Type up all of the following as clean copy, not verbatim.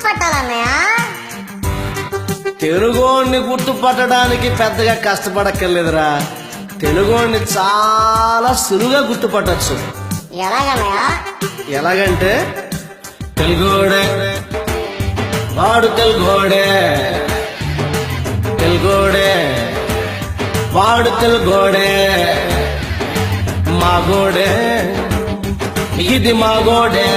గుర్తుపట్టాలన్నయ్య? తెలుగోడిని గుర్తుపట్టడానికి పెద్దగా కష్టపడక్కర్లేదురా. తెలుగోడిని చాలా సులువుగా గుర్తుపట్టచ్చు. ఎలాగన్నయ్య? ఎలాగంటే తెలుగోడే వాడు తెలుగోడే, తెలుగోడే వాడు తెలుగోడే, మాగోడే ఇది మాగోడే.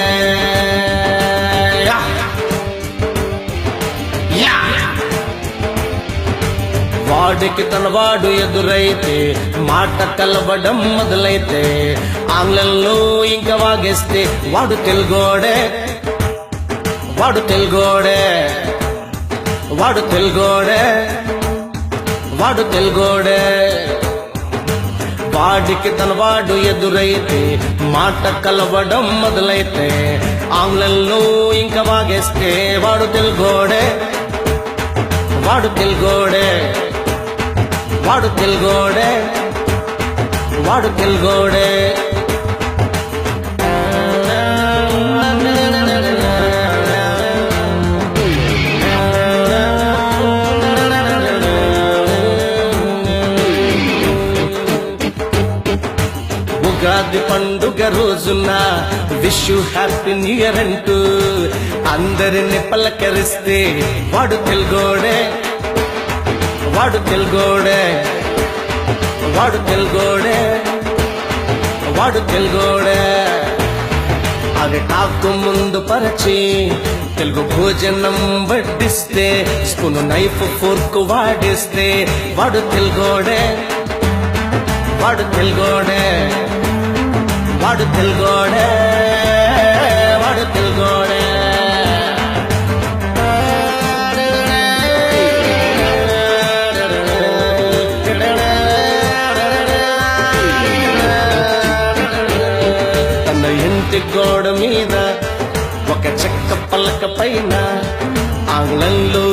వాడికి తన వాడు ఎదురైతే మాట కలవడం మొదలైతే ఆంగ్లంలో ఇంకా వాగేస్తే వాడు తెలుగోడే, వాడు తెలుగోడే, వాడు తెలుగోడే, వాడు తెలుగోడే. వాడికి తన వాడు ఎదురైతే మాట కలవడం మొదలైతే ఆంగ్లంలో ఇంకా వాగేస్తే వాడు తెలుగోడే, వాడు తెలుగోడే, వాడు తెలుగోడే, వాడు తెలుగోడే. ఉగాది పండుగ రోజున wish you happy new year అంటూ అందరిని పలకరిస్తే వాడు తెలుగోడే, వాడు తెలుగోడే, వాడు తెలుగోడే, వాడు తెలుగోడే. అరిటాకు ముందు పరిచి తెలుగు భోజనం వడ్డిస్తే స్పూను నైఫ్ ఫోర్క్ వాడిస్తే వాడు తెలుగోడే, వాడు తెలుగోడే, వాడు తెలుగోడే, వాడు తెలుగోడే. తన ఇంటి గోడ మీద ఒక చెక్క పలక పైన ఆంగ్లంలో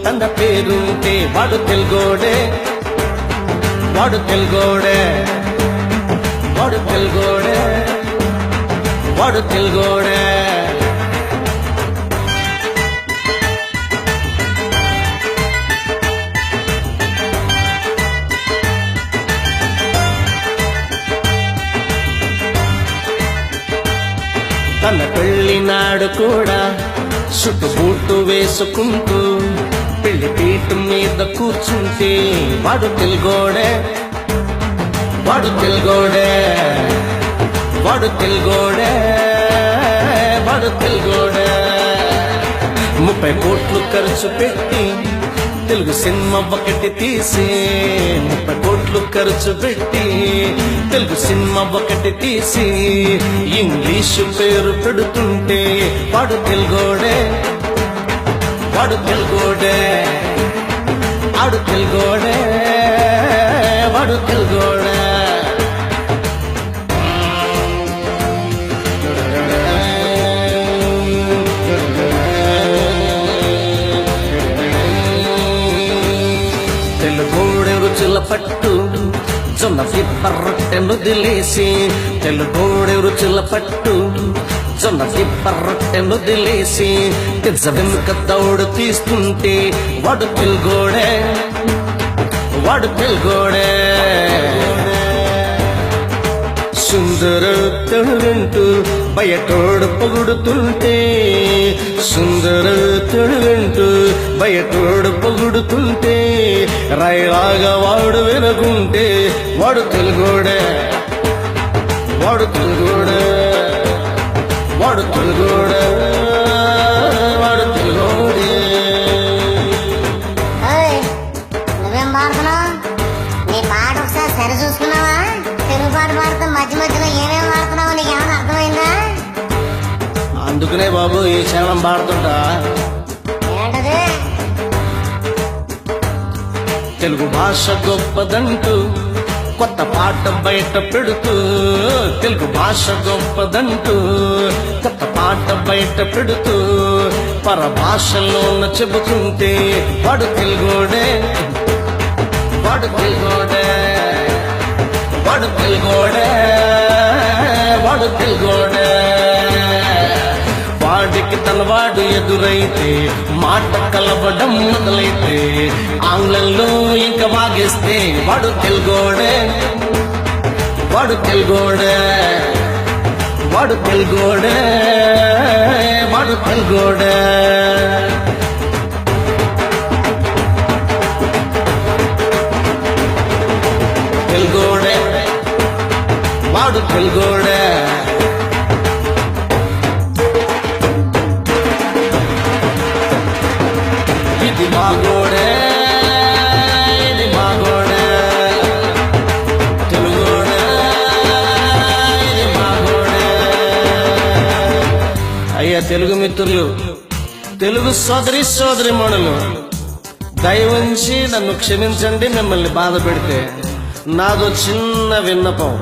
తన పేరుంటే వాడు తెలుగోడే, వాడు తెలుగోడే, వాడు తెలుగోడే, వాడు తెలుగోడే. తన పెళ్లినాడు కూడా చుట్టుబూటు వేసుకుంటూ పెళ్లి పీఠం మీద కూర్చుంటే వాడు తెలుగోడే, వాడు తెలుగోడే, వాడు తెలుగోడే, వాడు తెలుగోడే. 30 కోట్లు ఖర్చు పెట్టి తెలుగు సినిమా ఒకటి తీసి 30 కోట్లు ఖర్చు పెట్టి తెలుగు సినిమా ఒకటి తీసి ఇంగ్లీషు పేరు పెడుతుంటే వాడు తెలుగోడే, వాడు తెలుగోడే, వాడు తెలుగోడే, వాడు తెలుగోడే. తెలుగోడే రుచుల పట్టు జొన్న రొట్టెను దిలేసి, తెలుగోడే రుచుల పట్టు జొన్న రొట్టెను దిలేసి పిజ్జ వెనుక దౌడు తీస్తుంటే వాడు తెలుగోడే, వాడు తెలుగోడే. సుందర తెలుగంటూ బయటోడు పొగుడుతుంటే, సుందర తెలుగంటూ బయటోడు పొగుడుతుంటే రాయిలాగా వాడు వినకుంటే వాడు తెలుగోడే, వాడు తెలుగోడే, వాడు తెలుగోడే, వాడు తెలుగోడే. నువ్వేం పాడుతున్నావు? నీ పాట ఒకసారి సరి చూసుకున్నావా? తెలుగు పాట పాడుతూ మధ్య మధ్యలో ఏమేమి పాడుతున్నావు నీకు ఏమైనా అర్థమైందా? అందుకనే బాబు ఈ క్షణం పాడుతుంటా. ఏంటది? తెలుగు భాష గొప్పదంటూ కొత్త పాట బయట పెడుతూ, తెలుగు భాష గొప్పదంటూ కొత్త పాట బయట పెడుతూ పర భాషలోన చెబుతుంటే వాడు తెలుగోడే, వాడు తెలుగోడే, వాడు తెలుగోడే, వాడు తెలుగోడే. వాడికి పనికి తనవాడు ఎదురైతే మాట కలవడం మొదలైతే ఆంగ్లంలో ఇంకా వాగేస్తే వాడు తెలుగోడే వాడు తెలుగోడే వాడు తెలుగోడే వాడు తెలుగోడే తెలుగోడే వాడు తెలుగోడే ఇది మాగోడే ఇది మాగోడే తెలుగోడే ఇది మాగోడే. అయ్యా తెలుగు మిత్రులు, తెలుగు సోదరి సోదరిమణులు, దయవుంచి నన్ను క్షమించండి మిమ్మల్ని బాధ పెడితే. నాదో చిన్న విన్నపం,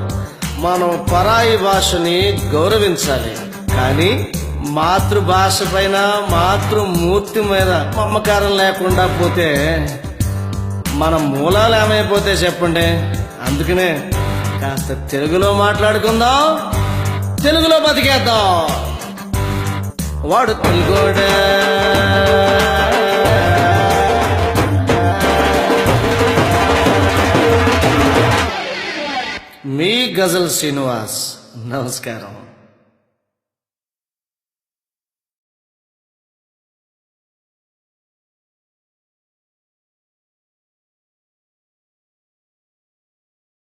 మనం పరాయి భాషని గౌరవించాలి, కానీ మాతృభాష పైన మాతృమూర్తి మీద మమకారం లేకుండా పోతే మన మూలాలు ఏమైపోతే చెప్పండి. అందుకనే కాస్త తెలుగులో మాట్లాడుకుందాం, తెలుగులో బతికేద్దాం. వాడు తెలుగోడే మీ గజల్ శ్రీనివాస్. నమస్కారం.